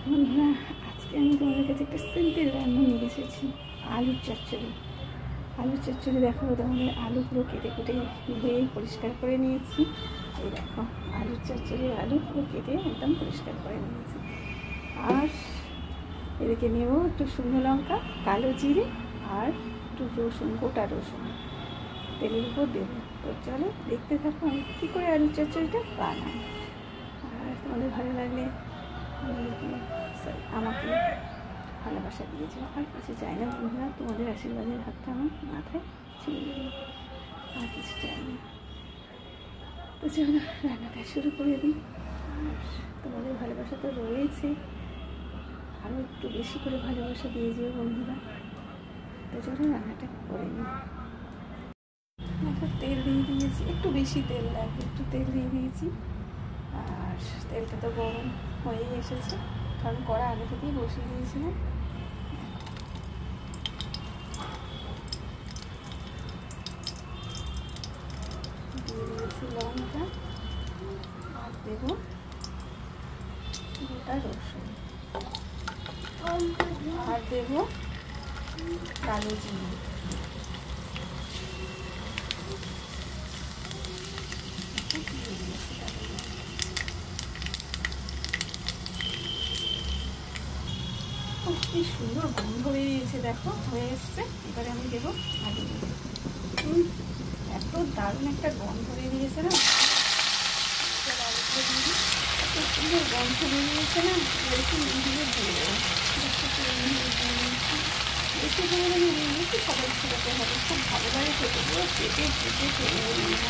বন্ধুরা, আজকে আমি তোমাদের কাছে একটা সিম্পল রান্না নিয়ে এসেছি। আলুর চচ্চড়ি। আলুর চচ্চড়ি দেখাবো তোমাদের। আলু পুরো কেটে কুটে ধুয়ে পরিষ্কার করে নিয়েছি। এই দেখো, আলুর চচ্চড়ি আলু পুরো কেটে একদম পরিষ্কার করে নিয়েছি। আর এদিকে নেব একটু শুকনো লঙ্কা, কালো জিরে আর একটু রসুন, গোটা রসুন তেলের উপর দেবো। তো চলো দেখতে থাকো আমি কী করে আলুর চচ্চড়িটা বানাই। আর তোমাদের ভালো লাগলে আমাকে ভালোবাসা দিয়ে যাও। আর কিছু চাই না বন্ধুরা, তোমাদের আশীর্বাদের হাতটা আমার মাথায় ছিল, আর কিছু চাই না। তো চলো রান্নাটা শুরু করে দিই। আর তোমাদের ভালোবাসা তো রয়েছে, আরও একটু বেশি করে ভালোবাসা দিয়ে যাও বন্ধুরা। তো চলো রান্নাটা করে নিই। এখন তেল দিয়ে দিয়েছি, একটু বেশি তেল লাগবে, একটু তেল দিয়ে দিয়েছি। আর তেলটা তো গরম হয়েই এসেছে, কারণ কড়া আগে থেকেই বসিয়ে দিয়েছিলাম। দিয়ে দিয়েছি লঙ্কা, আর দেবো গোটা রসুন, আর দেবো কালো জিরে। কি সুন্দর গন্ধ বেরিয়েছে, দেখো হয়ে এসছে। এবারে আমি দেবো আলু। এত দারুণ একটা গন্ধ বেরিয়েছে না, এত সুন্দর গন্ধ বেরিয়েছে না। একটু দিয়ে দেবো, একটু পরিমাণে একটু সবাই ছেড়াতে হবে, খুব ভালো লাগে খেতে, পুরো পেটে পেটে চলে যাবে,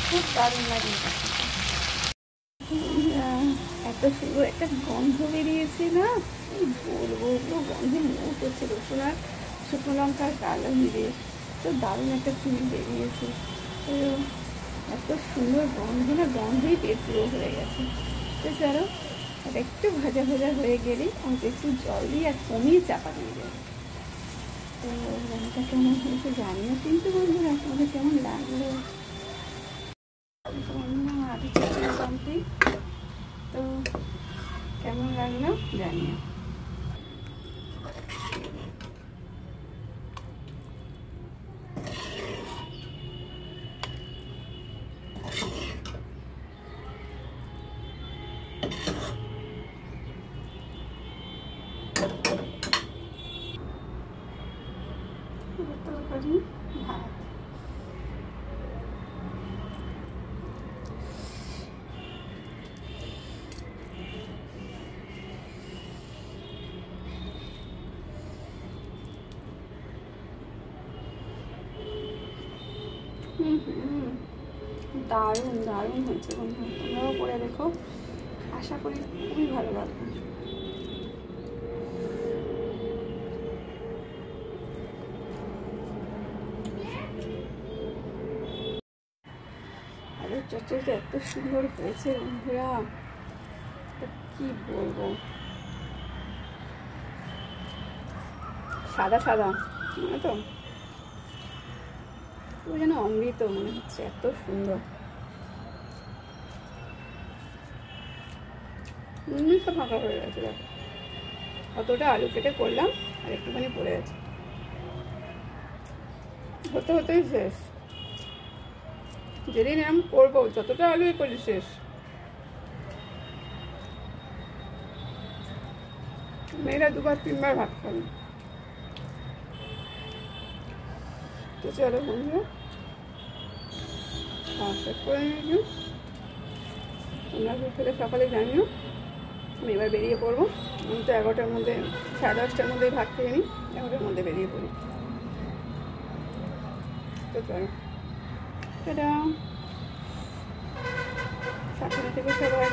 খুব দারুণ লাগে। এত সুন্দর একটা গন্ধ বেরিয়েছে না, কি বলবো, পুরো গন্ধে মুখ করছে। রসুন আর শুকনো লঙ্কার কালো জিরে, তো দারুণ একটা স্মেল বেরিয়েছে। তো এত সুন্দর গন্ধ না, গন্ধেই পেট পুরো হয়ে গেছে। তো চলো এটা একটু ভাজা ভাজা হয়ে গেলেই আমাকে একটু জল দিয়ে আর কমিয়ে চাপা দিয়ে দেবো। তো রান্নাটা কেমন হয়েছে জানিও কিন্তু বন্ধুরা, তোমাদের কেমন লাগলো। আলু চচ্চড়ি কমপ্লিট, তো কেমন লাগলো জানিও। তরকারি ভাত, দারুণ দারুণ হয়েছে বন্ধুরা, তোমরাও করে দেখো, আশা করি খুবই ভালো লাগবে। আলুর চচ্চড়িটা এত সুন্দর হয়েছে বন্ধুরা, তো কি বলবো, সাদা সাদা মানে তো পুরো যেন অমৃত মনে হচ্ছে, এত সুন্দর। সব ফাঁকা হয়ে গেছে, দেখো কতটা আলু কেটে করলাম আর একটুখানি পড়ে গেছে, হতে হতেই শেষ। যেদিন এরম করবো যতটা আলুই করি শেষ। মেয়েরা দুবার তিনবার ভাত খাবে। তো চলো বন্ধুরা শেষ করে নিয়েছি, তোমরা খেলে সকালে জানিও। আমি এবার বেরিয়ে পড়বো, আমি তো 11টার মধ্যে, 10:30টার মধ্যেই ভাত খেয়ে নিই, 11টার মধ্যে বেরিয়ে পড়ি। তো চলো, টাটা, সাবধানে থেকে সবাই।